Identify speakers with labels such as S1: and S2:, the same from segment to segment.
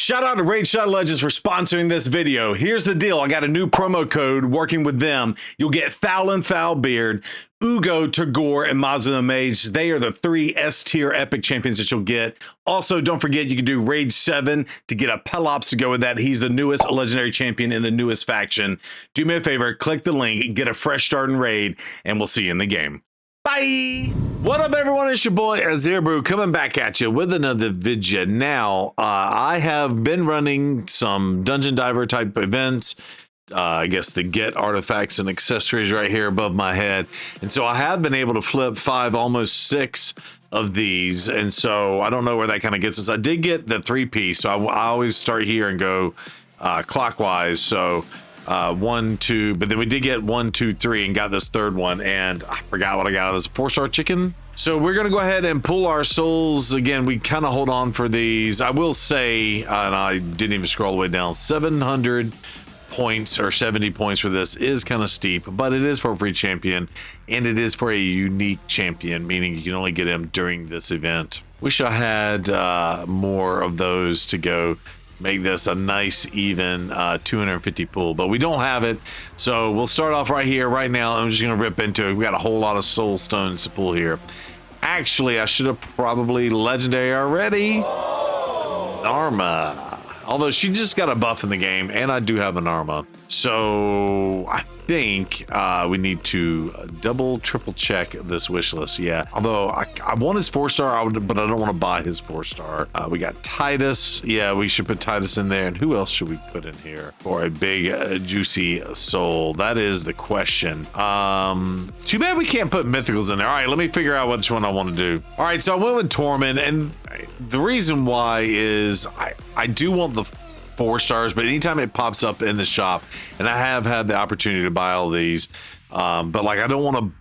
S1: Shout out to Raid Shot Legends for sponsoring this video. Here's the deal. I got a new promo code working with them. You'll get Tholin Foulbeard, Uugo, Tagoar, and Mausoleum Mage. They are the 3 S-tier epic champions that you'll get. Also, don't forget you can do Raid 7 to get a Pelops to go with that. He's the newest legendary champion in the newest faction. Do me a favor, click the link, get a fresh start in Raid, and we'll see you in the game. Bye! What up, everyone? It's your boy ZEROBREW coming back at you with another video. Now, I have been running some dungeon diver type events. I guess the get artifacts and accessories right here above my head. And so I have been able to flip 5, almost 6 of these. And so I don't know where that kind of gets us. I did get the 3-piece, so I always start here and go clockwise. So 1, 2, but then we did get 1, 2, 3 and got this third one, and I forgot what I got. It was a 4-star chicken. So we're gonna go ahead and pull our souls again. We kind of hold on for these. I will say, and I didn't even scroll all the way down, 700 points or 70 points for this is kind of steep, but it is for a free champion, and it is for a unique champion, meaning you can only get him during this event. Wish I had more of those to go make this a nice even 250 pool, but we don't have it. So we'll start off right here right now. I'm just gonna rip into it. We got a whole lot of soul stones to pull here. Actually, I should have probably legendary already. Narma, although she just got a buff in the game, and I do have an Narma. So I think we need to double, triple check this wish list. Yeah, although I want his 4-star, but I don't want to buy his 4-star. We got Titus. Yeah, we should put Titus in there. And who else should we put in here for a big, juicy soul? That is the question. Too bad we can't put mythicals in there. All right, let me figure out which one I want to do. All right, so I went with Torment, and the reason why is I do want the 4 stars, but anytime it pops up in the shop, and I have had the opportunity to buy all these, but like I don't want to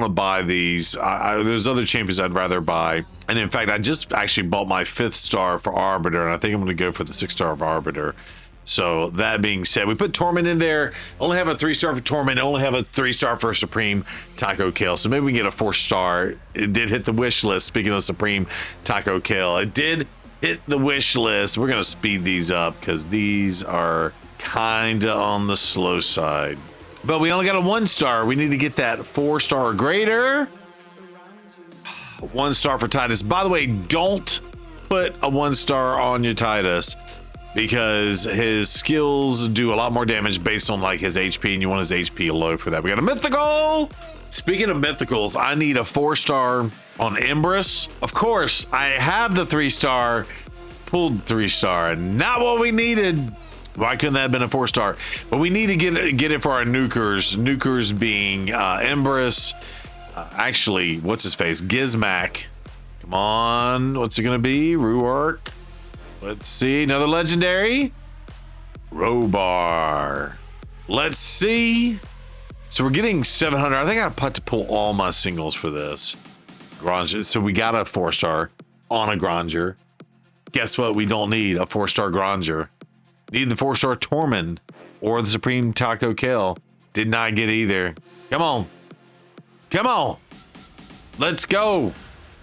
S1: buy these. There's other champions I'd rather buy, and in fact I just actually bought my 5th star for Arbiter, and I think I'm going to go for the 6th star of Arbiter. So that being said, we put Torment in there. Only have a 3-star for Torment, only have a 3-star for Supreme Taco Kill. So maybe we can get a 4-star. It did hit the wish list. Speaking of Supreme Taco Kill, it did hit the wish list. We're gonna speed these up because these are kinda on the slow side, but we only got a 1-star. We need to get that 4-star or greater. 1-star for Titus. By the way, don't put a 1-star on your Titus because his skills do a lot more damage based on like his HP, and you want his HP low for that. We got a mythical. Speaking of mythicals, I need a 4-star on Empress. Of course, I have the 3-star, pulled 3-star, not what we needed. Why couldn't that have been a 4-star? But we need to get it for our nukers. Nukers being Empress. Actually, what's his face? Gizmac. Come on, what's it gonna be? Ruark. Let's see, another legendary. Robar. Let's see. So we're getting 700. I think I put to pull all my singles for this. Granger. So we got a 4-star on a Granger. Guess what? We don't need a 4-star Granger. Need the 4-star Torment or the Supreme Taco Kill. Did not get either. Come on. Come on. Let's go.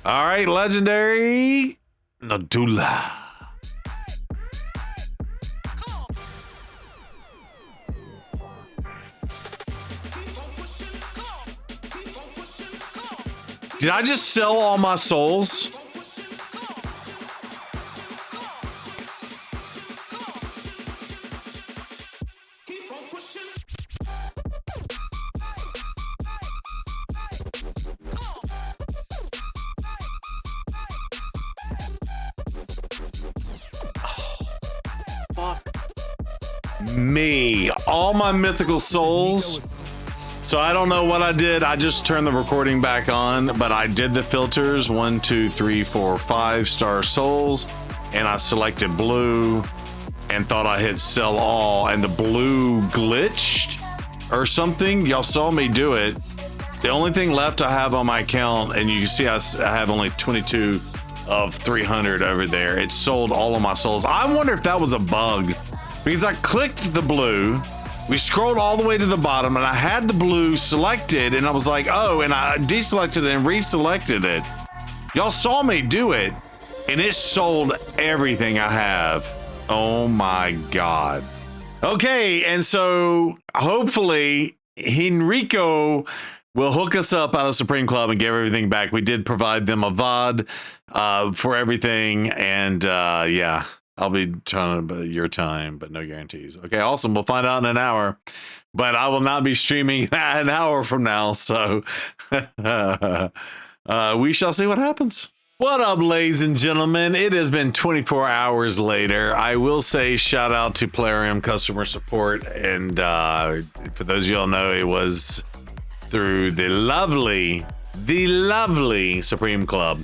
S1: All right, legendary Nadula. Did I just sell all my souls? Me, all my mythical souls. So I don't know what I did. I just turned the recording back on, but I did the filters 1, 2, 3, 4, 5-star souls, and I selected blue and thought I hit sell all, and the blue glitched or something. Y'all saw me do it. The only thing left I have on my account, and you can see I have only 22 of 300 over there. It sold all of my souls. I wonder if that was a bug, because I clicked the blue, we scrolled all the way to the bottom, and I had the blue selected, and I was like, oh, and I deselected it and reselected it. Y'all saw me do it. And it sold everything I have. Oh my God. Okay, and so hopefully Henrico will hook us up out of Supreme Club and give everything back. We did provide them a VOD for everything, and yeah, I'll be trying to your time, but no guarantees. Okay, awesome. We'll find out in an hour, but I will not be streaming an hour from now, so we shall see what happens. What up, ladies and gentlemen? It has been 24 hours later. I will say shout out to Plarium customer support, and for those of y'all know, it was through the lovely Supreme Club.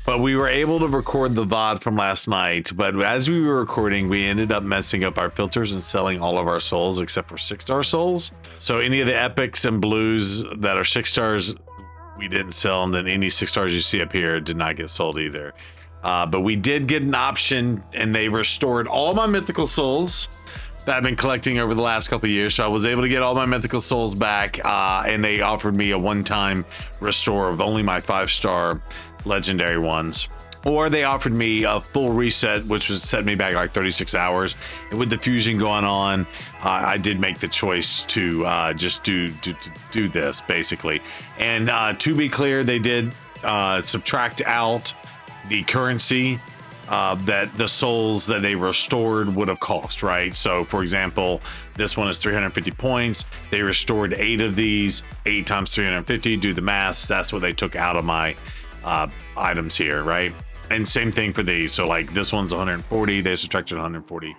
S1: But we were able to record the VOD from last night, but as we were recording, we ended up messing up our filters and selling all of our souls except for 6-star souls. So any of the epics and blues that are 6 stars, we didn't sell, and then any 6 stars you see up here did not get sold either. But we did get an option, and they restored all my mythical souls that I've been collecting over the last couple of years. So I was able to get all my mythical souls back, and they offered me a one-time restore of only my 5-star legendary ones. Or they offered me a full reset, which would set me back like 36 hours. And with the fusion going on, I did make the choice to just do this, basically. And to be clear, they did subtract out the currency that the souls that they restored would have cost, right? So, for example, this one is 350 points. They restored 8 of these, 8 times 350. Do the math. That's what they took out of my items here, right? And same thing for these. So like this one's 140, they subtracted 140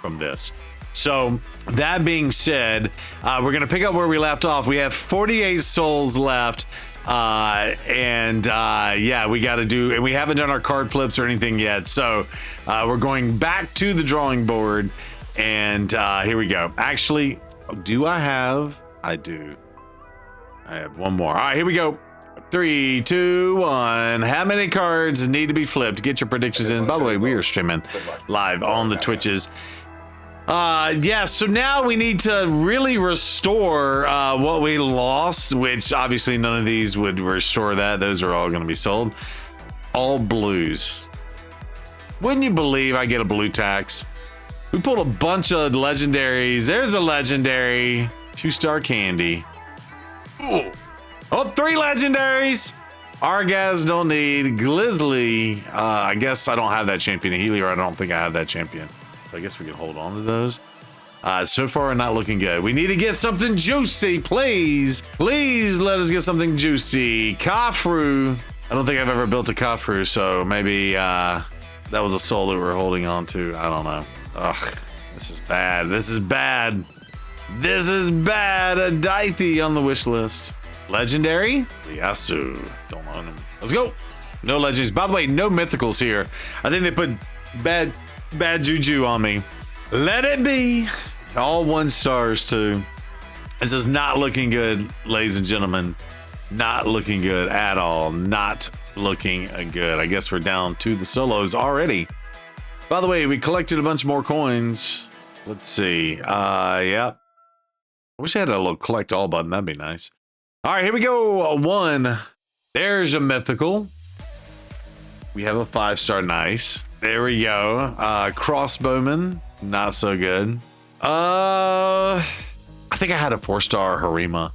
S1: from this. So that being said, we're gonna pick up where we left off. We have 48 souls left, and yeah, we got to do, and we haven't done our card flips or anything yet. So we're going back to the drawing board, and here we go. Actually, do I have? I do. I have one more. All right, here we go. 3, 2, 1. How many cards need to be flipped? Get your predictions in. By the way, we are streaming live on the Twitches. Yeah, so now we need to really restore what we lost, which obviously none of these would restore that. Those are all going to be sold. All blues. Wouldn't you believe I get a blue tax? We pulled a bunch of legendaries. There's a legendary 2-star candy. Ooh. Oh, 3 legendaries. Argaz don't need. Glizzly. I guess I don't have that champion. Helior, I don't think I have that champion. So I guess we can hold on to those. So far, not looking good. We need to get something juicy, please. Please let us get something juicy. Kafru. I don't think I've ever built a Kafru, so maybe that was a soul that we're holding on to. I don't know. Ugh, this is bad. This is bad. This is bad. A Dithey on the wish list. Legendary? Liasu. Don't own him. Let's go. No legends. By the way, no mythicals here. I think they put bad juju on me. Let it be. All 1 stars too. This is not looking good, ladies and gentlemen. Not looking good at all. Not looking good. I guess we're down to the solos already. By the way, we collected a bunch more coins. Let's see. Yeah. I wish I had a little collect all button. That'd be nice. All right, here we go. 1. There's a mythical. We have a 5-star. Nice. There we go. Crossbowman. Not so good. I think I had a 4-star Harima.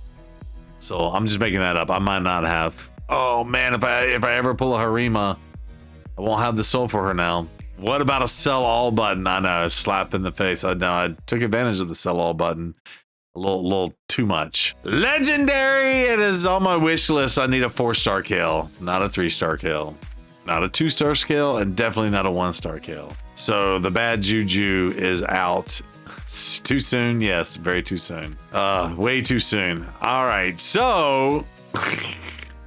S1: So I'm just making that up. I might not have. Oh man, if I ever pull a Harima, I won't have the soul for her now. What about a sell all button? I know, a slap in the face. I know I took advantage of the sell all button. A little too much. Legendary. It is on my wish list. I need a 4-star kill, not a 3-star kill, not a 2-star kill, and definitely not a 1-star kill. So the bad juju is out. It's too soon. Yes, very too soon. Way too soon. All right, so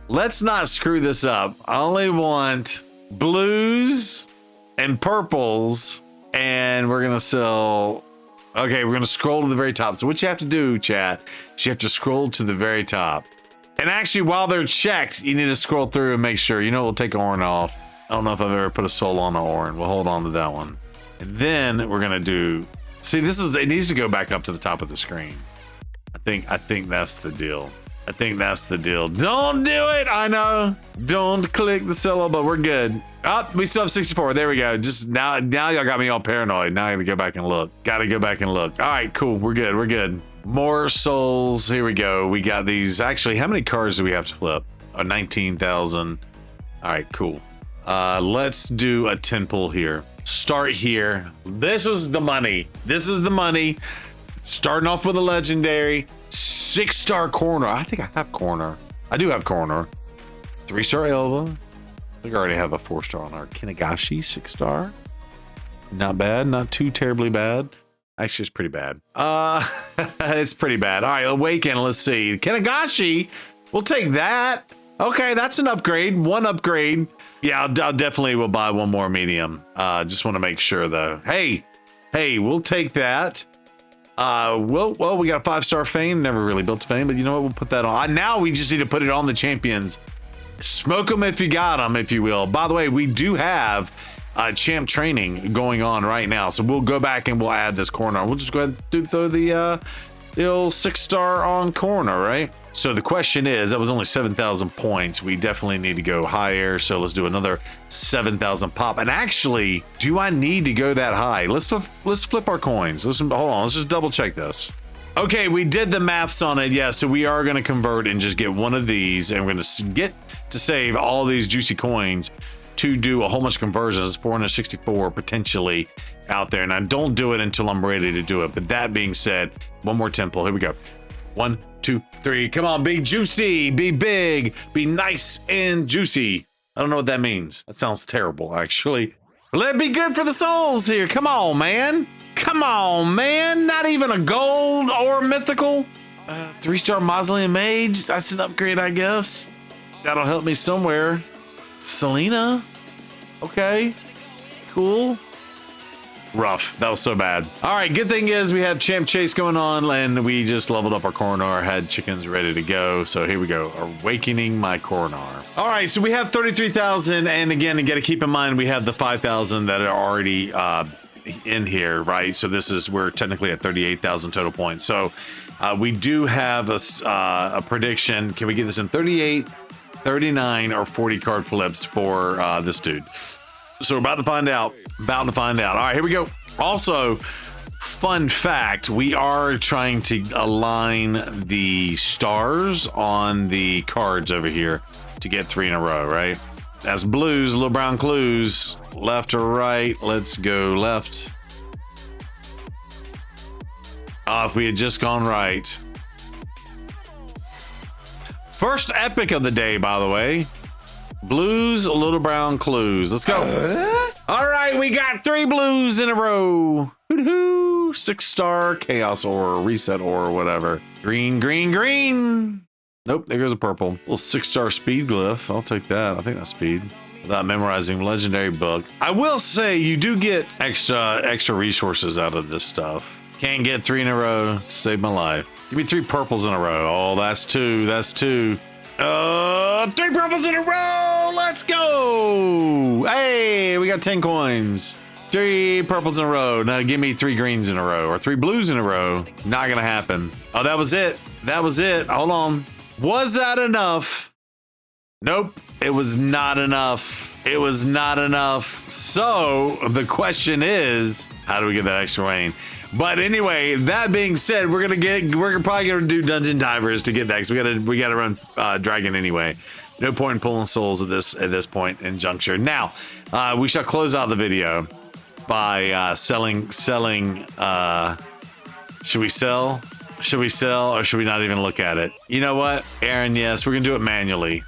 S1: let's not screw this up. I only want blues and purples, and we're gonna sell. Okay, we're gonna scroll to the very top. So what you have to do, chat, is you have to scroll to the very top. And actually, while they're checked, you need to scroll through and make sure. You know, we'll take Orin off. I don't know if I've ever put a soul on an Orin. We'll hold on to that one. And then we're gonna do. See, this is. It needs to go back up to the top of the screen. I think that's the deal. I think that's the deal. Don't do it. I know. Don't click the solo, but we're good. Oh, we still have 64. There we go. Just now y'all got me all paranoid. Now I gotta go back and look. Gotta go back and look. All right, cool. We're good. We're good. More souls. Here we go. We got these. Actually, how many cards do we have to flip? 19,000. All right, cool. Let's do a 10 pull here. Start here. This is the money. This is the money. Starting off with a legendary. 6-star corner. I think I have corner. I do have corner. 3-star Elva. I think I already have a 4-star on our Kinagashi 6-star. Not bad. Not too terribly bad. Actually, it's pretty bad. It's pretty bad. All right, Awaken. Let's see. Kinagashi. We'll take that. Okay, that's an upgrade. One upgrade. Yeah, I'll definitely will buy one more medium. Just want to make sure though. Hey, we'll take that. Well, we got a 5-star Fame. Never really built Fame, but you know what? We'll put that on. Now we just need to put it on the champions. Smoke them if you got them, if you will. By the way, we do have champ training going on right now, so we'll go back and we'll add this corner. We'll just go ahead and throw the old 6-star on corner, right? So the question is, that was only 7,000 points. We definitely need to go higher. So let's do another 7,000 pop. And actually, do I need to go that high? Let's flip our coins. Hold on. Let's just double check this. Okay, we did the maths on it. Yeah, so we are going to convert and just get one of these, and we're going to get to save all these juicy coins to do a whole bunch of conversions. 464 potentially out there, and I don't do it until I'm ready to do it. But that being said, one more temple. Here we go. 1, 2, 3. Come on, be juicy, be big, be nice and juicy. I don't know what that means. That sounds terrible, actually. Let it be good for the souls here. Come on, man. Come on, man. Not even a gold or mythical. 3-star Mausoleum Mage. That's an upgrade, I guess. That'll help me somewhere. Selena. Okay. Cool. Rough. That was so bad. All right. Good thing is we have Champ Chase going on, and we just leveled up our Coronar. Had chickens ready to go. So here we go. Awakening my Coronar. All right. So we have 33,000. And again, you got to keep in mind, we have the 5,000 that are already in here, right? So we're technically at 38,000 total points. So we do have a prediction. Can we get this in 38, 39, or 40 card flips for this dude? So we're about to find out. All right, here we go. Also, fun fact, we are trying to align the stars on the cards over here to get 3 in a row, right? That's blues, little brown clues. Left or right? Let's go left. Oh, if we had just gone right. First epic of the day, by the way. Blues, little brown clues. Let's go. All right, we got 3 blues in a row. 6-star chaos ore, reset ore, whatever. Green, green, green. Nope, there goes a purple. Little 6-star speed glyph. I'll take that. I think that's speed. Without memorizing legendary book. I will say you do get extra resources out of this stuff. Can't get 3 in a row. Saved my life. Give me 3 purples in a row. Oh, that's 2. That's 2. 3 purples in a row. Let's go. Hey, we got 10 coins. 3 purples in a row. Now give me 3 greens in a row or 3 blues in a row. Not gonna happen. Oh, that was it. That was it. Hold on. Was that enough? Nope. It was not enough. It was not enough. So the question is, how do we get that extra rain? But anyway, that being said, we're probably gonna do Dungeon Divers to get that, because we gotta run Dragon anyway. No point in pulling souls at this point in juncture. Now, we shall close out the video by selling. Should we sell? Should we sell, or should we not even look at it? You know what, Aaron? Yes, we're gonna do it manually.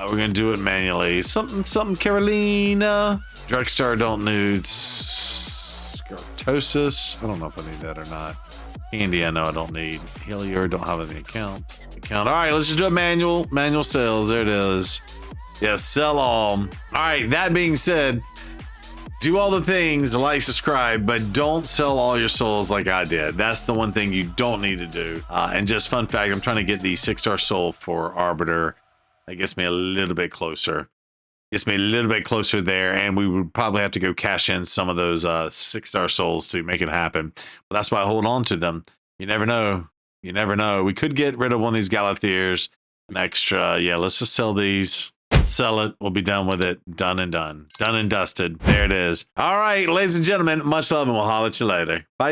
S1: We're gonna do it manually. Something Carolina. Drugstore don't nude. Scartosis. I don't know if I need that or not. Candy, I know I don't need. Helior, don't have any account. All right, let's just do a manual sales. There it is. Yes, sell all. All right, that being said, do all the things, like, subscribe, but don't sell all your souls like I did. That's the one thing you don't need to do. And just fun fact, I'm trying to get the 6-star soul for Arbiter. That gets me a little bit closer. Gets me a little bit closer there, and we would probably have to go cash in some of those 6-star souls to make it happen. But that's why I hold on to them. You never know. You never know. We could get rid of one of these Galathirs an extra. Yeah, let's just sell these. Sell it. We'll be done with it. Done and done. Done and dusted. There it is. All right, ladies and gentlemen, much love, and we'll holler at you later. Bye.